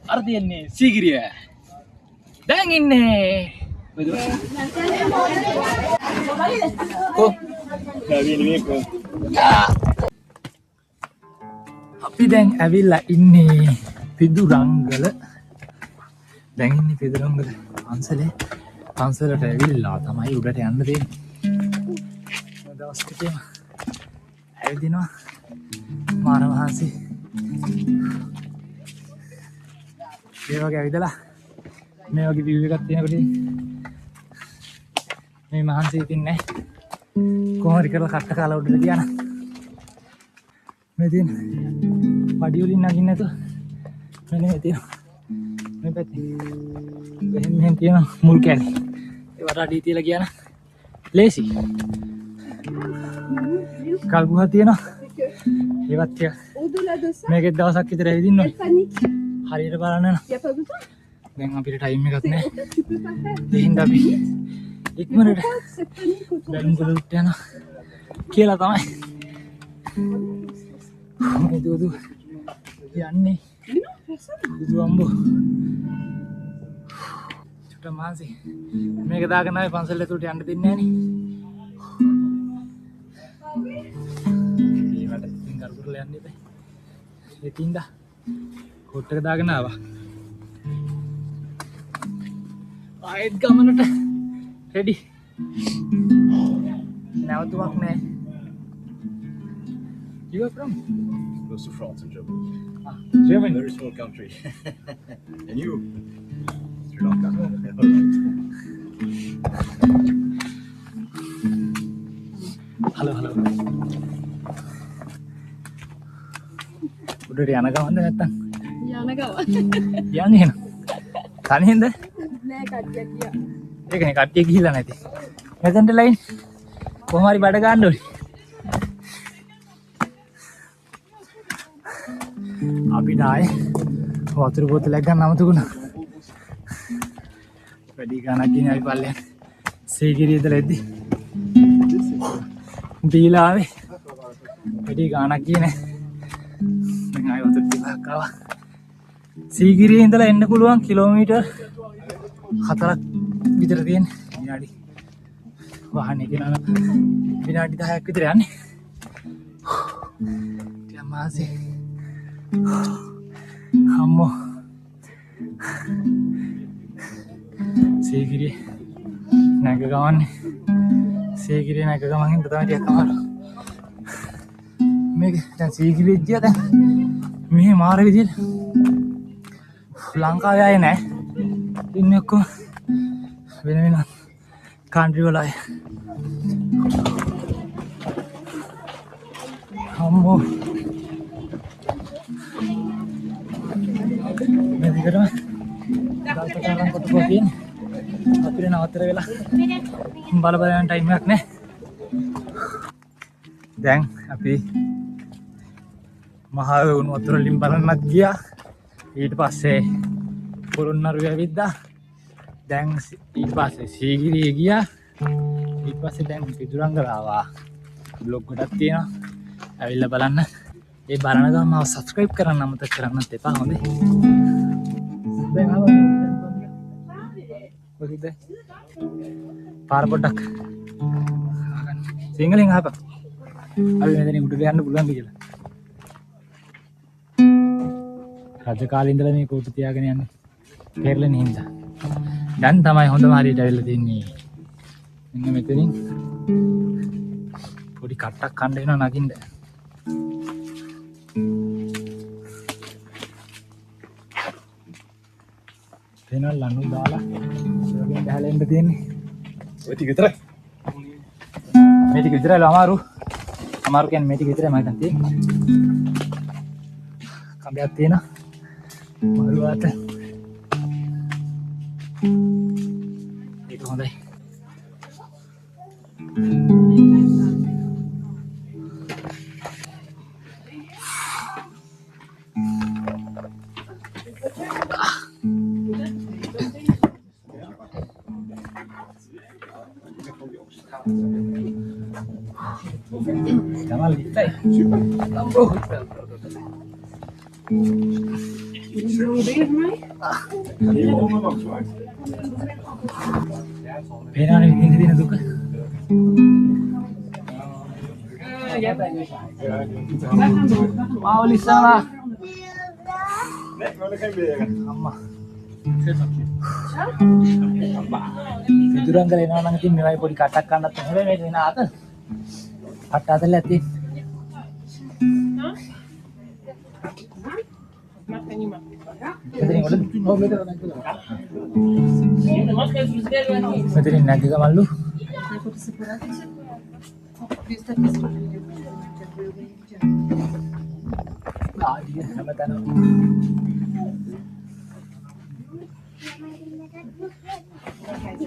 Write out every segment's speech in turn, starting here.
අර තියන්නේ සීගිරිය. දැන් ඉන්නේ අපි දැන් ඇවිල්ලා ඉන්නේ පිදුරංගල. දැන් ඉන්නේ පිදුරංගල පන්සලට ඇවිල්ලා තමයි උඩට යන්න තියෙන්නේ. දවස් ටිකේම ඇවිදිනවා මාර මහන්සි. ඒ වගේ ඇවිදලා මේ වගේ view එකක් තියෙනකොට මේ මහන්සි ඉතින්නේ කොහොම හරි කරලා කට්ට කාලා උඩට ගියා නම් මේ තියෙන පඩි වලින් නගින්න නැතුව මෙන්න මේ තියෙන මේ පැත්තේ මෙහෙම තියෙන මුල් කැලේ ඒවට අඩිය තියලා ගියා නම් ලේසි. කල්බුහා තියෙනවා ඒවත් ටික මේකේ දවසක් විතර ඇවිදින්න ඕනේ. හරියට බලන්න නම් දැන් අපිට ටයිම් එකක් නැහැ. ඒ හින්දා අපි ඉක්මනට බැලුම්ගොඩට යනවා කියලා තමයි මේ දුදු යන්නේ. දුදු අම්බෝ චුට්ට මාන්සි මේක දාගෙන ආවේ පන්සල් ඇතුළට යන්න දෙන්නේ නැහැ නේ. ඒකට ඉතින් කරුකුරලා යන්න ඉතින් ඒ තින්දා කොට්ටක දාගෙන ආවා. ආයෙත් ගමනට රෙඩි. නැවතුමක් නැහැ. You are from? Close to France and Germany. Germany. Very small country. And you? Sri Lanka. Hello. උඩට යන ගමන්ද නැත්තම්? යන ගමන්. යන්නේ නේද? තනියෙන්ද? නෑ කට්ටියක් ගියා. ඒකනේ කට්ටිය ගිහිල්ලා නැති. මෙතනට ලයින් කොහොම හරි බඩ ගන්න ඕනේ. අපිට ආයේ වතුර බෝතලයක් ගන්න අමතකුණා. වැඩි ගාණක් ගිහින් අපි පල්ලෙන් සීගිරිය ඉඳලා එද්දි දීලා ආවේ වැඩි ගාණක් ගියේ නෑ. දැන් ආයෙ වතුර ටිකක් ආවා. සීගිරියේ ඉඳලා එන්න පුළුවන් කිලෝමීටර් 4ක් විතර තියෙන විනාඩි වාහනේ ගෙනන විනාඩි 10ක් විතර යන්නේ. ටියමාසි අම්මෝ සීගිරිය නැග ගමන්නේ. සීගිරිය නැග ගමන් හින්දා තමයි ටිකක් අමාරු. මේක දැන් සීගිරිය ගියා දැන් මෙහි මාර විදියට ලංකාවේ ආයේ නැහැ. ඉන්නේ ඔක්කොම වෙන කන්ට්‍රි වල අය. අම්මෝ මේ විතරම දාල්පටාලම් කොටුවා තියෙන්නේ. අපිට නවත්තර වෙලා බල යන ටයිම් එකක් නැහැ. දැන් අපි මහා වුණු වතුර වලින් බලන්නත් ගියා. ඊට පස්සේ පොළොන්නරුව ඇවිද්දා. දැන් ඊට පස්සේ සීගිරිය ගියා. ඊට පස්සේ දැන් පිදුරංගල ආවා. බ්ලොග් එකක් තියෙනවා. ඇවිල්ලා බලන්න. ඒ බලන ගමන් මාව subscribe කරන්න අමතක කරන්නත් එපා. හොඳේ. දැන් ආවා. කොහෙද? පාර පොඩ්ඩක්. සිංහලෙන් අහපන්. අපි මෙතනින් උඩට යන්න පුළුවන් කියලා. රජ කාලේ ඉඳලා මේ කෝටු තියාගෙන යන්නේ. පෙරලෙන හින්දා. දැන් තමයි හොඳම හරියට ඇවිල්ලා තින්නේ. මෙන්න මෙතනින් පොඩි කට්ටක් කන්න වෙනවා නගින්න. තේනවා ලනු දාලා ඉස්සරහින් බහලා එන්න තියෙන්නේ. ඔය ටික විතරයි. මේ ටික විතරයි අමාරු. අමාරු කියන්නේ මේ ටික විතරයි මම හිතන්නේ තියෙන්නේ. කම්බයක් තියෙනවා. මරුවාට ඒක හොඳයි. Está mal lista. පේනවනේ විඳින්න තියෙන දුක. මාව ලිස්සනවා. අම්මා. විදුරංගල එනවා නම් ඉතින් මේවයි පොඩි කටක් ගන්නත් හැබැයි මේක වෙන ආත. අට අතල ඇති. මෙතනින් නැග්ග ගමල්ලු. ආදිය හැමතැනම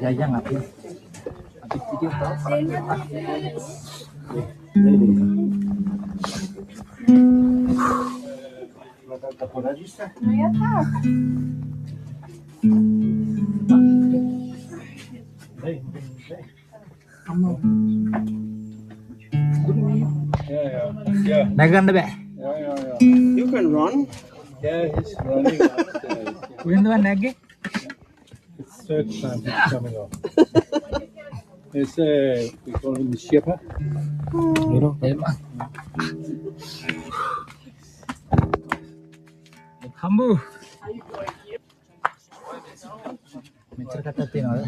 Jayang api video Nagan deh. You can run. Yeah, he's running. When the nag? It's third time he's coming off. It's we call him the shipper. You know, Hambu. Mencari kata tiada.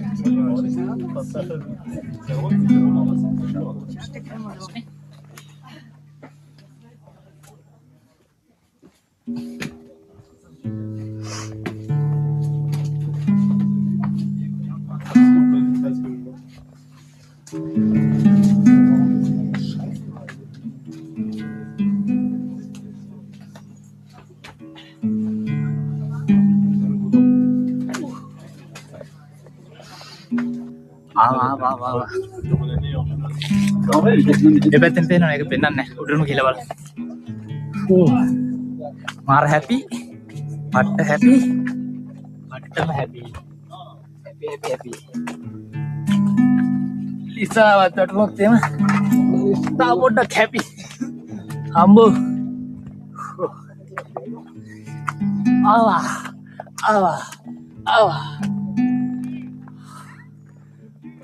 Debatin pena naik pena nih, udah nunggu gila bal. Marah happy, patta happy, happy. Lisa waktu itu waktu mah, tak bodoh happy. Hambu, Allah.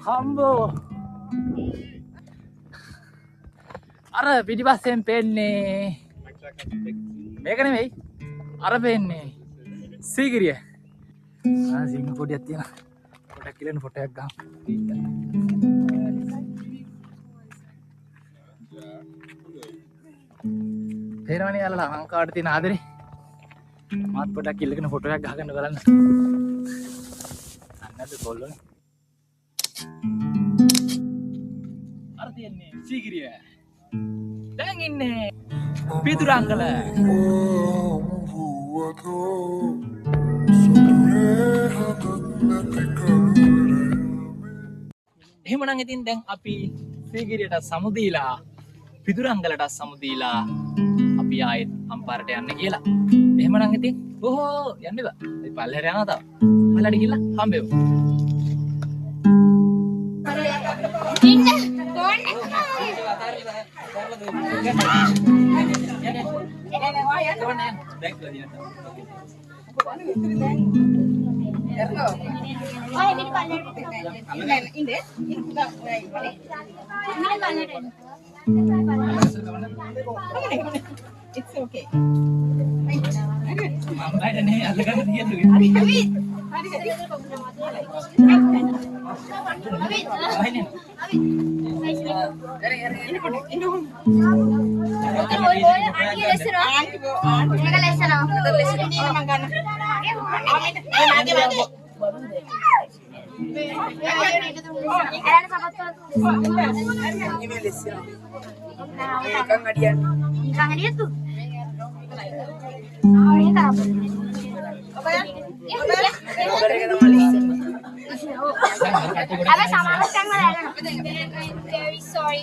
Hambu. Ara පිටි පස්සෙන් පෙන්නේ මේක නෙමෙයි අර පෙන්නේ සීගිරිය සිංහ පොඩියක් තියෙනවා පොඩක් කියලා ෆොටෝ එකක් ගන්න තේරෙනවනේ යාළුවා ලංකාවට තියෙන ආදරේ මාත් පොඩක් ඉල්ලගෙන ෆොටෝ එකක් ගහගන්න බලන්න අන්නද කොල්ලෝනේ අර තියන්නේ සීගිරිය දැන් ඉන්නේ පිදුරංගල එහෙමනම් ඉතින් දැන් අපි සීගිරියට සමු දීලා පිදුරංගලට සමු දීලා අපි ආයෙත් අම්පාරට යන්න කියලා එහෙමනම් ඉතින් යන්න බා අපි පල්ලෙහාට යනවා තාම පල්ලෙහාට ගිහලා හම්බෙමු It's okay. Very sorry.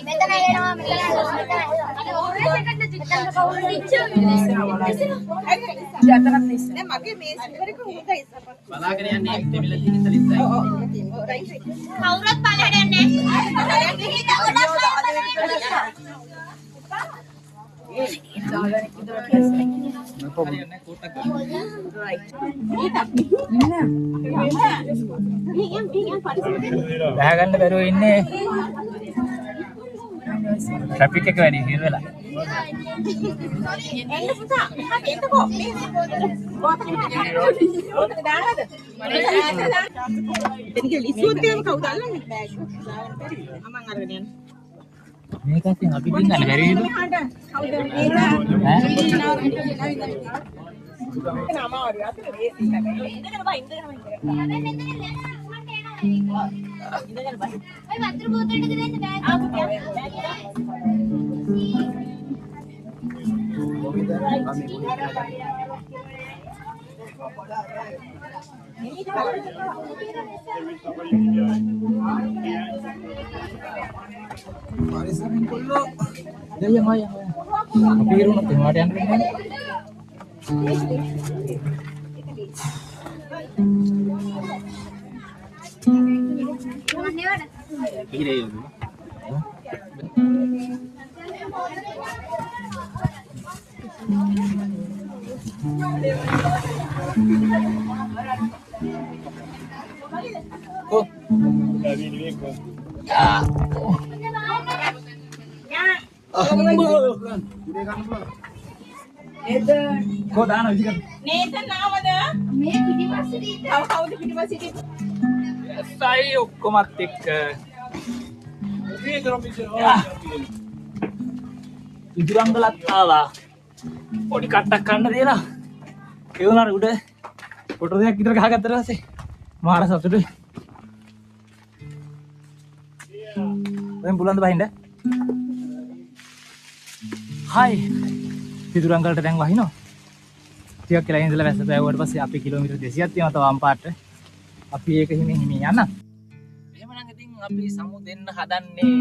බහගන්න බැරුව ඉන්නේ ට්‍රැෆික් එක වැඩි හිර වෙලා. එන්න පුතා. එන්නකෝ. ඕකට දාන්නද? එතනක ලිස්සුවත් එහෙම කවුද අල්ලන්නේ? බෑග්. අමන් අරගෙන යන්න. මේකත් අපි දින්නන්නේ බැරි නේද? කවුද? පරිස්සමෙන් කොල්ලෝ. දෙයියන් අය. අපි ඉරුණත් එහාට යන්න බෑ. Oh. Kau dah nak cakap? නේතන් නාමද? මේ පිටිපස්සේ තව කවුද පිටිපස්සේ? Saya ඔක්කොමත් එක්ක ඉදුරංගලත් ආවා. පොඩි කට්ටක් කන්න දෙලා. ඒ වුණාට උඩ ෆොටෝ දෙකක් විතර ගහගත්තට පස්සේ මාර සතුටුයි. දැන් පුළුවන් ද බහින්න? හයි. ඉදුරංගලට දැන් වහිනවා. ටිකක් කියලා ඉඳලා වැස්ස පෑවුවට පස්සේ අපි කිලෝමීටර් 200ක් තියෙනවා තව වම් පාට. අපි ඒක හිමින් යන්න. එහෙමනම් ඉතින් අපි සමු දෙන්න හදන්නේ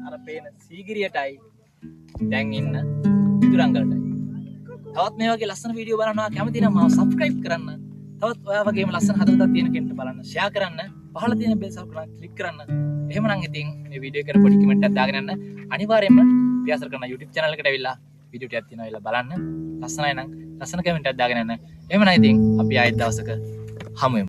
අර පේන සීගිරියටයි දැන් ඉන්න ඉදුරංගලටයි. තවත් මේ වගේ ලස්සන වීඩියෝ බලනවා කැමති නම් මාව subscribe කරන්න. තවත් ඔයා වගේම ලස්සන හදවතක් තියෙන කෙනෙක්ට බලන්න share කරන්න. පහළ තියෙන bell icon click කරන්න. එහෙමනම් ඉතින් මේ වීඩියෝ එකට පොඩි කමෙන්ට් එකක් දාගෙන යන්න. අනිවාර්යයෙන්ම පියාසර කරන YouTube channel එකට ඇවිල්ලා වීඩියෝ ටිකක් තියෙනවා ඒලා බලන්න. ලස්සනයි නම් ලස්සන කමෙන්ට් එකක් දාගෙන යන්න. එහෙමනම් ඉතින් අපි ආයෙත් දවසක හමු වෙමු.